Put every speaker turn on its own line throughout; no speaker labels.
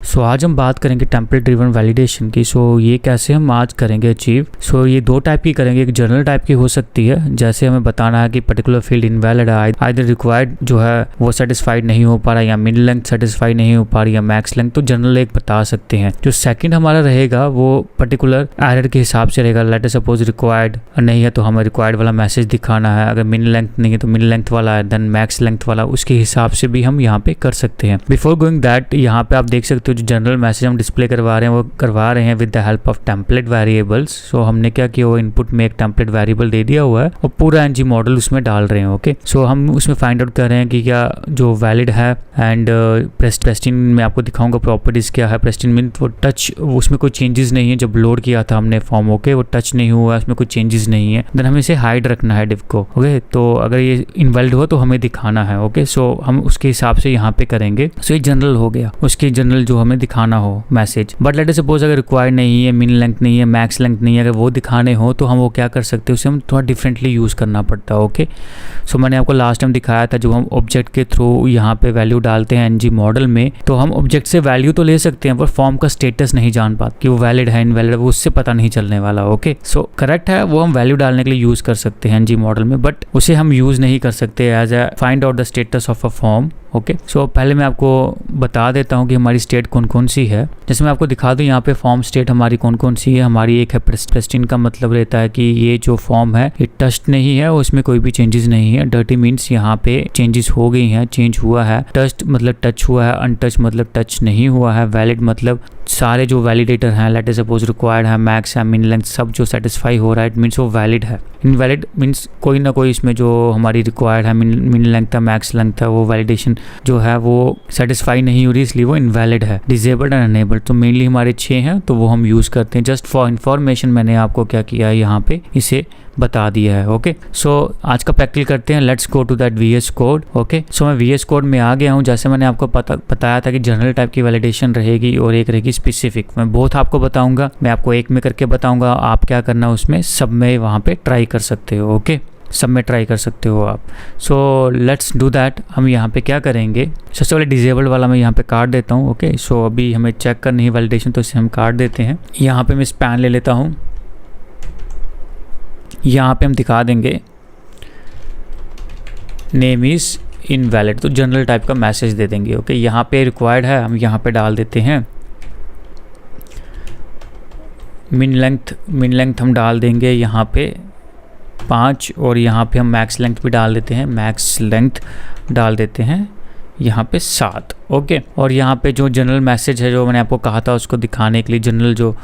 सो आज हम बात करेंगे टेम्पलेट ड्रिवन वैलिडेशन की। सो ये कैसे हम आज करेंगे अचीव। सो ये दो टाइप की करेंगे, एक जनरल टाइप की हो सकती है, जैसे हमें बताना है कि पर्टिकुलर फील्ड इनवैलिड है, आइदर रिक्वायर्ड जो है वो सेटिस्फाइड नहीं हो पा रहा, या मिन लेंथ सेटिस्फाइड नहीं हो पा रही, या मैक्स लेंथ। तो जनरल एक बता सकते हैं। जो सेकंड हमारा रहेगा वो पर्टिकुलर एरर के हिसाब से रहेगा। लेट अस सपोज रिक्वायर्ड नहीं है तो हमें रिक्वायर्ड वाला मैसेज दिखाना है, अगर मिन लेंथ नहीं है तो मिन लेंथ वाला है, देन मैक्स लेंथ वाला, उसके हिसाब से भी हम यहाँ पे कर सकते हैं। बिफोर गोइंग दैट, यहाँ पे आप देख सकते हो जो जनरल मैसेज हम डिस्प्ले करवा रहे हैं वो करवा रहे हैं with the help of template variables. So हमने क्या किया, वो इनपुट में एक टेम्पलेट वेरिएबल दे दिया हुआ है और पूरा एनजी मॉडल उसमें डाल रहे हैं। ओके, सो हम उसमें फाइंड आउट कर रहे हैं कि क्या जो वैलिड है, एंड प्रेस्टीन में आपको दिखाऊंगा प्रॉपर्टीज क्या है। प्रेस्टीन मीन वो टच, उसमें कोई चेंजेस नहीं है। जब लोड किया था हमने फॉर्म, ओके, वो टच नहीं हुआ, उसमें कोई चेंजेस नहीं है। देन हमें इसे हाइड रखना है डिव को। ओके, तो अगर ये इनवैलिड हो तो हमें दिखाना है। ओके, सो हम उसके हिसाब से यहाँ पे करेंगे। सो ये जनरल हो गया, उसकी जनरल जो हमें दिखाना हो message. But let us suppose अगर रिक्वायर्ड नहीं है, मिन लेंथ नहीं है, मैक्स लेंथ नहीं है, अगर वो दिखाने हो तो हम वो क्या कर सकते हैं, उसे हम थोड़ा डिफरेंटली यूज़ करना पड़ता है। ओके, सो मैंने आपको लास्ट टाइम दिखाया था, जो हम ऑब्जेक्ट के थ्रू यहाँ पे वैल्यू डालते हैं एनजी मॉडल में, तो हम ऑब्जेक्ट से वैल्यू तो ले सकते हैं पर फॉर्म का स्टेटस नहीं जान पाते कि वो वैलिड है इनवैलिड है, वो उससे पता नहीं चलने वाला। ओके, सो करेक्ट है, वो हम वैल्यू डालने के लिए यूज़ कर सकते हैं एनजी मॉडल में, बट उसे हम यूज़ नहीं कर सकते as a find out the status of a form. Okay, so पहले मैं आपको बता देता हूँ कि हमारी स्टेट कौन कौन सी है। जैसे मैं आपको दिखा दूँ यहाँ पे फॉर्म स्टेट हमारी कौन कौन सी है। हमारी एक है प्रेस्टीन का मतलब रहता है कि ये जो फॉर्म है ये टस्ट नहीं है, उसमें कोई भी चेंजेस नहीं है। डर्टी मीन्स यहाँ पे चेंजेस हो गई हैं, चेंज हुआ है। टस्ट मतलब टच हुआ है, अनटच मतलब टच नहीं हुआ है। वैलिड मतलब सारे जो वैलिडेटर हैं, लेट अस सपोज रिक्वायर्ड है, मैक्स है, मिन लेंथ, सब जो सेटिस्फाई हो रहा है, इट मीन्स वो वैलिड है। इनवैलिड मीन्स कोई ना कोई इसमें जो हमारी रिक्वायर्ड है, मिन लेंथ है, मैक्स लेंथ है, वो वैलिडेशन जो है वो सेटिस्फाई नहीं हो रही, इसलिए वो इनवैलिड है। डिसेबल्ड एंड अनेबल्ड तो मेनली हमारे 6 हैं, तो वो हम यूज़ करते हैं। जस्ट फॉर इन्फॉर्मेशन मैंने आपको क्या किया है, यहाँ पे इसे बता दिया है। ओके, सो आज का प्रैक्टिकल करते हैं। Let's go to that VS code. Okay, so मैं VS कोड में आ गया हूँ। जैसे मैंने आपको बताया था कि जनरल टाइप की वैलिडेशन रहेगी और एक रहेगी स्पेसिफिक। मैं बोथ आपको बताऊंगा, मैं आपको एक में करके बताऊंगा, आप क्या करना उसमें सब में वहाँ पे ट्राई कर सकते हो। ओके, सब में ट्राई कर सकते हो आप। So let's do that. हम यहाँ पे क्या करेंगे, सबसे पहले डिसेबल्ड वाला मैं यहाँ पे काट देता हूँ। ओके, सो अभी हमें चेक करनी है वैलिडेशन, तो इसे हम काट देते हैं। यहाँ पे मैं स्पैन ले लेता हूँ, यहाँ पे हम दिखा देंगे नेम इज़ इनवैलिड, तो जनरल टाइप का मैसेज दे देंगे। ओके, यहाँ पे रिक्वायर्ड है, हम यहाँ पे डाल देते हैं मिन लेंथ हम डाल देंगे यहाँ पे 5, और यहाँ पे हम मैक्स लेंथ भी डाल देते हैं, मैक्स लेंथ डाल देते हैं यहाँ पे 7। ओके, और यहाँ पे जो जनरल मैसेज है जो मैंने आपको कहा था उसको दिखाने के लिए, जनरल जो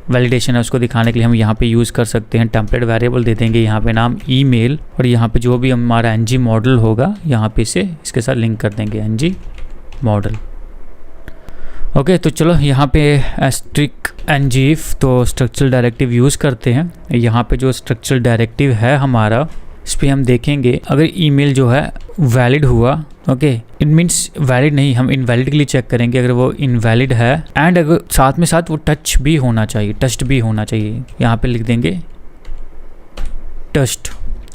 वैलिडेशन है उसको दिखाने के लिए हम यहाँ पे यूज़ कर सकते हैं टेम्पलेट वेरिएबल दे देंगे यहाँ पे नाम ईमेल, और यहाँ पे जो भी हमारा एनजी मॉडल होगा यहाँ पे इसे इसके साथ लिंक कर देंगे एनजी मॉडल। ओके, तो चलो यहाँ पे एस्ट्रिक ngif तो स्ट्रक्चरल डायरेक्टिव यूज़ करते हैं। यहाँ पे जो स्ट्रक्चरल डायरेक्टिव है हमारा, इस पर हम देखेंगे अगर ईमेल जो है वैलिड हुआ, ओके, इट मीन्स वैलिड नहीं, हम इनवैलिड के लिए चेक करेंगे अगर वो इनवैलिड है, एंड अगर साथ में साथ वो टच भी होना चाहिए, टस्ट भी होना चाहिए। यहाँ पे लिख देंगे टस्ट।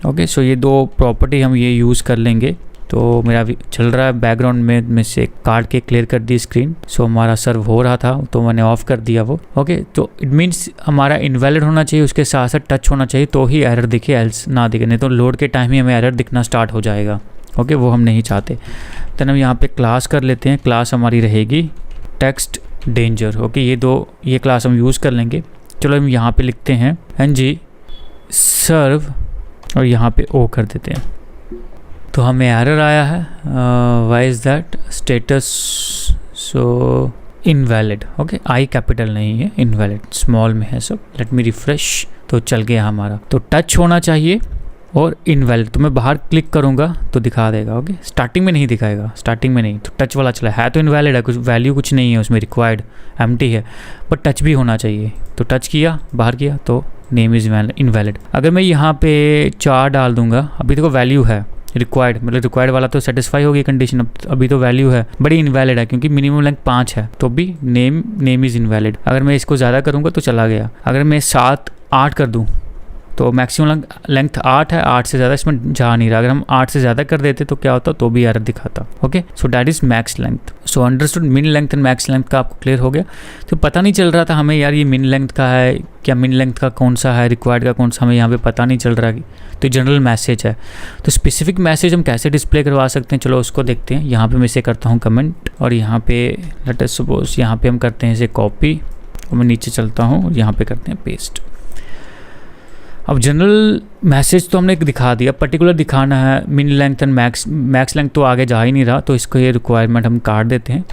ओके, सो ये दो प्रॉपर्टी हम ये यूज़ कर लेंगे। तो मेरा चल रहा है बैकग्राउंड में से काट के क्लियर कर दी स्क्रीन। सो हमारा सर्व हो रहा था तो मैंने ऑफ कर दिया वो। ओके, तो इट मीन्स हमारा इनवैलिड होना चाहिए, उसके साथ साथ टच होना चाहिए तो ही एरर दिखे, एल्स ना दिखे, नहीं तो लोड के टाइम ही हमें एरर दिखना स्टार्ट हो जाएगा। ओके, वो हम नहीं चाहते। तो हम यहाँ पे क्लास कर लेते हैं। क्लास हमारी रहेगी टेक्स्ट डेंजर। ओके, ये क्लास हम यूज़ कर लेंगे। चलो हम यहाँ पे लिखते हैं एनजी सर्व और यहाँ पे ओ कर देते हैं। तो हमें एरर आया है, why is that status so invalid. Okay, I capital नहीं है, इनवैलिड स्मॉल में है सब। लेट मी रिफ्रेश, तो चल गया हमारा। तो टच होना चाहिए और इनवैलिड, तो मैं बाहर क्लिक करूँगा तो दिखा देगा। ओके, स्टार्टिंग में नहीं दिखाएगा, स्टार्टिंग में नहीं, तो टच वाला चला है तो इनवैलिड है, कुछ वैल्यू कुछ नहीं है उसमें, रिक्वायर्ड एम्प्टी है, बट टच भी होना चाहिए। तो टच किया, बाहर किया तो नेम इज़ इनवैलिड। अगर मैं यहाँ पे 4 डाल दूंगा, अभी देखो वैल्यू है रिक्वायर्ड, मतलब रिक्वायर्ड वाला तो सेटिस्फाई होगी कंडीशन, अभी तो वैल्यू है, बड़ी इनवैलिड है क्योंकि मिनिमम लेंथ 5 है, तो भी नेम इज़ इनवैलिड। अगर मैं इसको ज़्यादा करूँगा तो चला गया। अगर मैं 7 8 कर दूँ तो मैक्सिमम लेंथ 8 है, 8 से ज़्यादा इसमें जा नहीं रहा। अगर हम 8 से ज़्यादा कर देते तो क्या होता, तो भी एरर दिखाता। Okay, so that is max length. So understood min length and max length का आपको क्लियर हो गया। तो पता नहीं चल रहा था हमें यार ये मिन लेंथ का है क्या, मिन लेंथ का कौन सा है, रिक्वायर्ड का कौन सा, हमें यहाँ पे पता नहीं चल रहा। तो जनरल मैसेज है, तो स्पेसिफिक मैसेज हम कैसे डिस्प्ले करवा सकते हैं, चलो उसको देखते हैं। यहाँ पे मैं इसे करता हूँ कमेंट, और यहाँ पे लेट अस सपोज यहाँ पे हम करते हैं इसे कॉपी, और मैं नीचे चलता हूँ, यहाँ पे करते हैं पेस्ट। अब जनरल मैसेज तो हमने दिखा दिया, पर्टिकुलर दिखाना है min length and max length तो आगे जा ही नहीं रहा, तो इसको ये रिक्वायरमेंट हम काट देते हैं।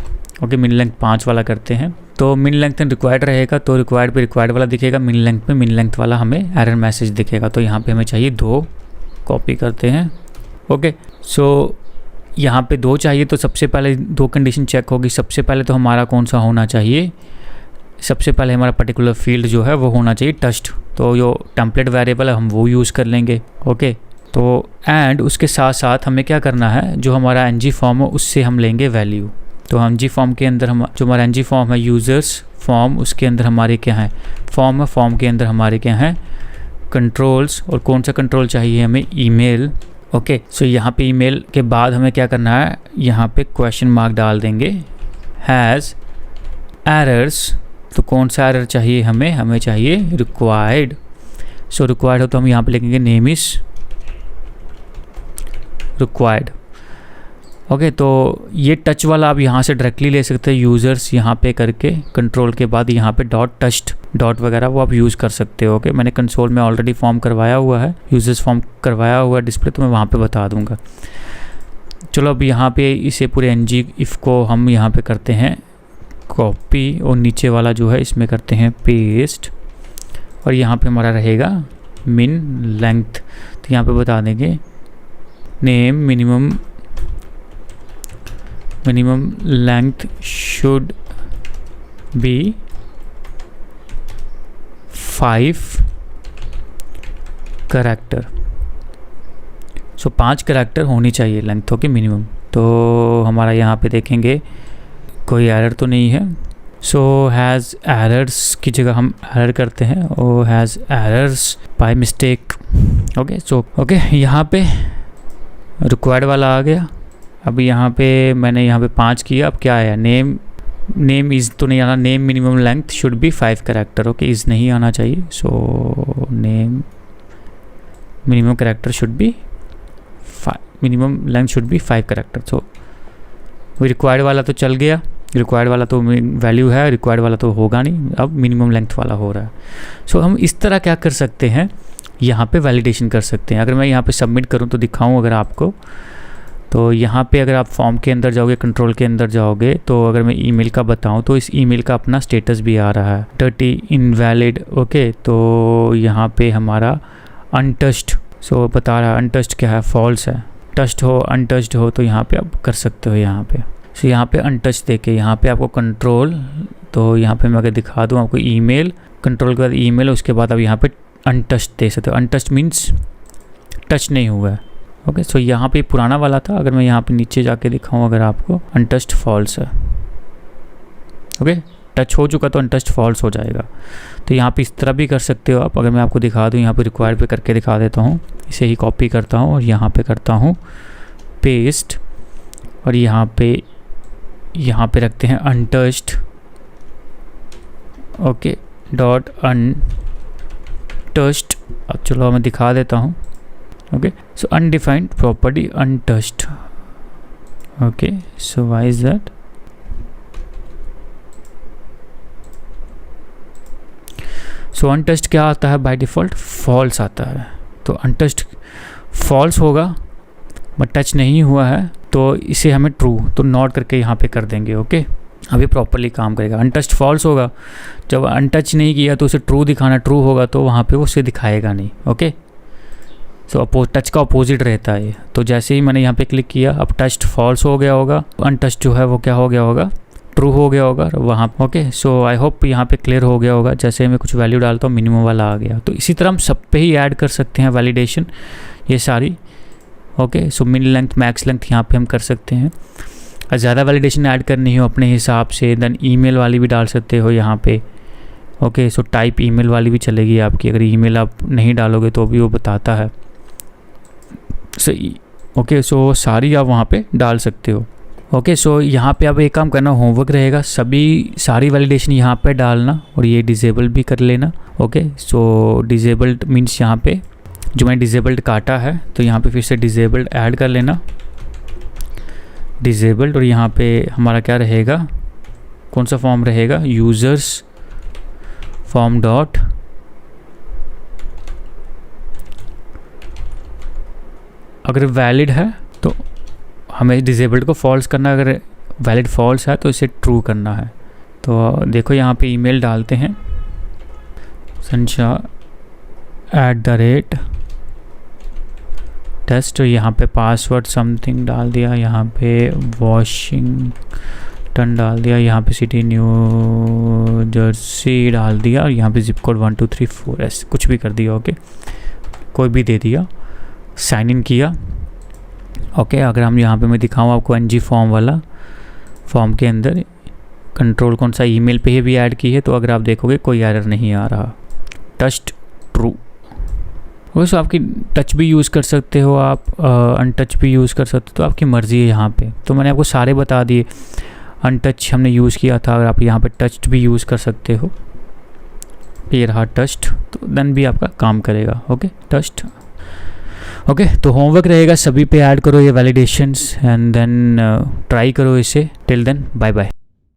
ओके, मिन लेंथ 5 वाला करते हैं, तो मिन लेंथ एंड रिक्वायर्ड रहेगा, तो रिक्वायर्ड पे रिक्वायर्ड वाला दिखेगा, मिन लेंथ पे मिन लेंथ वाला हमें एरर मैसेज दिखेगा। तो यहाँ पे हमें चाहिए 2, कॉपी करते हैं। ओके, सो यहाँ पे 2 चाहिए, तो सबसे पहले 2 कंडीशन चेक होगी। सबसे पहले तो हमारा कौन सा होना चाहिए, सबसे पहले हमारा पर्टिकुलर फील्ड जो है वो होना चाहिए टस्ट, तो जो टेम्पलेट वेरिएबल है हम वो यूज़ कर लेंगे। ओके, तो एंड उसके साथ साथ हमें क्या करना है, जो हमारा ng फॉर्म है उससे हम लेंगे वैल्यू। तो ng फॉर्म के अंदर हम जो हमारा ng फॉर्म है यूज़र्स फॉर्म, उसके अंदर हमारे क्या है फॉर्म है, फॉर्म के अंदर हमारे क्या हैं कंट्रोल्स, और कौन सा कंट्रोल चाहिए हमें, ईमेल। ओके, सो यहाँ पे ईमेल के बाद हमें क्या करना है, यहाँ पे क्वेश्चन मार्क डाल देंगे, हैज़ एरर्स। तो कौन सा एरर चाहिए हमें चाहिए रिक्वायर्ड। सो रिक्वायर्ड हो तो हम यहाँ पे लिखेंगे नेम इज़ रिक्वायर्ड। ओके, तो ये टच वाला आप यहाँ से डायरेक्टली ले सकते हैं, यूज़र्स यहाँ पे करके कंट्रोल के बाद यहाँ पे डॉट टस्ट डॉट वगैरह वो आप यूज़ कर सकते हो। ओके, मैंने कंसोल में ऑलरेडी फॉर्म करवाया हुआ है, यूज़र्स फॉर्म करवाया हुआ है डिस्प्ले, तो मैं वहाँ पे बता दूँगा। चलो अब यहाँ पे इसे पूरे ng इफ़ को हम यहाँ पे करते हैं कॉपी, और नीचे वाला जो है इसमें करते हैं पेस्ट, और यहाँ पे हमारा रहेगा मिन लेंथ। तो यहाँ पे बता देंगे name minimum length should be 5 character. So 5 character होनी चाहिए लेंथ, ओके मिनिमम। तो हमारा यहाँ पे देखेंगे कोई एरर तो नहीं है। सो हैज़ एरर्स की जगह हम एरर करते हैं, और has errors by mistake. Okay, so okay यहाँ पे रिक्वायर्ड वाला आ गया। अब यहाँ पे मैंने यहाँ पे 5 किया, अब क्या आया, नेम इज़ तो नहीं आना, name minimum length should be 5 character. Okay, is नहीं आना चाहिए। So name minimum character should be minimum length should be 5 character. So required वाला तो चल गया, रिक्वायर्ड वाला तो वैल्यू है, रिक्वायर्ड वाला तो होगा नहीं, अब मिनिमम लेंथ वाला हो रहा है। सो हम इस तरह क्या कर सकते हैं, यहाँ पे वैलिडेशन कर सकते हैं। अगर मैं यहाँ पे सबमिट करूँ तो दिखाऊँ अगर आपको, तो यहाँ पे अगर आप फॉर्म के अंदर जाओगे, कंट्रोल के अंदर जाओगे, तो अगर मैं ईमेल का बताऊँ तो इस ईमेल का अपना स्टेटस भी आ रहा है, डर्टी इनवैलिड। ओके, तो यहाँ पे हमारा अनटच्ड, सो बता रहा है अनटच्ड क्या है, फॉल्स है। टच्ड हो अनटच्ड हो तो यहाँ पे आप कर सकते हो। यहाँ पे सो यहाँ पे अनटच देके यहाँ पे आपको कंट्रोल, तो यहाँ पे मैं अगर दिखा दूँ आपको ईमेल, कंट्रोल के बाद ईमेल, उसके बाद आप यहाँ पे अनटच्ड दे सकते हो। अनटच्ड मीन्स टच नहीं हुआ है। ओके, सो यहाँ पे पुराना वाला था, अगर मैं यहाँ पे नीचे जाके दिखाऊँ अगर आपको, अनटच्ड फॉल्स है। ओके, टच हो चुका तो अनटच्ड फॉल्स हो जाएगा। तो यहाँ पे इस तरह भी कर सकते हो आप। अगर मैं आपको दिखा दूँ, यहाँ पे रिक्वायर्ड पे करके दिखा देता हूँ, इसे ही कॉपी करता हूँ और यहाँ पे करता हूँ पेस्ट, और यहाँ पे रखते हैं अनटच्ड। Okay, dot untouched. अब चलो मैं दिखा देता हूँ। Okay, so undefined property untouched. Okay, so why is that, so untouched क्या आता है बाय डिफ़ॉल्ट, फॉल्स आता है। तो अनटच्ड फॉल्स होगा, बट टच नहीं हुआ है, तो इसे हमें ट्रू, तो नॉट करके यहाँ पे कर देंगे। ओके, अभी प्रॉपरली काम करेगा। अनटच्ड फॉल्स होगा, जब अनटच नहीं किया तो उसे ट्रू दिखाना, ट्रू होगा तो वहाँ पे वो उसे दिखाएगा नहीं। ओके, सो टच का अपोजिट रहता है। तो जैसे ही मैंने यहाँ पे क्लिक किया, अब टच्ड फॉल्स हो गया होगा, अनटच्ड जो है वो क्या हो गया होगा, ट्रू हो गया होगा वहाँ। ओके, सो आई होप यहाँ पे क्लियर हो गया होगा। जैसे मैं कुछ वैल्यू डालता हूँ मिनिमम वाला आ गया। तो इसी तरह हम सब पे ही ऐड कर सकते हैं वैलिडेशन, ये सारी। ओके, सो मिन लेंथ मैक्स लेंथ यहाँ पे हम कर सकते हैं। ज़्यादा वैलिडेशन ऐड करनी हो अपने हिसाब से, देन ईमेल वाली भी डाल सकते हो यहाँ पे। ओके, सो टाइप ईमेल वाली भी चलेगी आपकी, अगर ईमेल आप नहीं डालोगे तो भी वो बताता है। सही, ओके, सो सारी आप वहाँ पे डाल सकते हो। ओके, सो यहाँ पे अब एक काम करना, होमवर्क रहेगा, सारी वैलिडेशन यहाँ पे डालना और ये डिसेबल भी कर लेना। ओके, सो डिसेबल्ड मीन्स यहाँ पे जो मैंने डिसेबल्ड काटा है तो यहाँ पे फिर से डिसेबल्ड ऐड कर लेना, डिसेबल्ड, और यहाँ पे हमारा क्या रहेगा, कौन सा फॉर्म रहेगा, यूज़र्स फॉर्म डॉट अगर वैलिड है तो हमें डिसेबल्ड को फॉल्स करना, अगर वैलिड फॉल्स है तो इसे ट्रू करना है। तो देखो यहाँ पे ईमेल डालते हैं, sancha@test, यहाँ पे पासवर्ड समथिंग डाल दिया, यहाँ पे वॉशिंगटन डाल दिया, यहाँ पे सिटी न्यू जर्सी डाल दिया और यहाँ पे जिप कोड 1234 ऐसे कुछ भी कर दिया। ओके, कोई भी दे दिया, साइन इन किया। ओके, अगर हम यहाँ पे मैं दिखाऊँ आपको NG फॉर्म वाला, फॉर्म के अंदर कंट्रोल कौन सा ईमेल पे भी ऐड की है, तो अगर आप देखोगे कोई एरर नहीं आ रहा, टस्ट ट्रू। वैसे आपकी टच भी यूज़ कर सकते हो आप, अनटच भी यूज़ कर सकते हो, तो आपकी मर्ज़ी है यहाँ पे। तो मैंने आपको सारे बता दिए, अनटच हमने यूज़ किया था, अगर आप यहाँ पे टच भी यूज़ कर सकते हो, ये रहा टस्ट, तो देन भी आपका काम करेगा। ओके, टस्ट। ओके, तो होमवर्क रहेगा, सभी पे ऐड करो ये वैलिडेशंस एंड देन ट्राई करो इसे। Till then bye bye.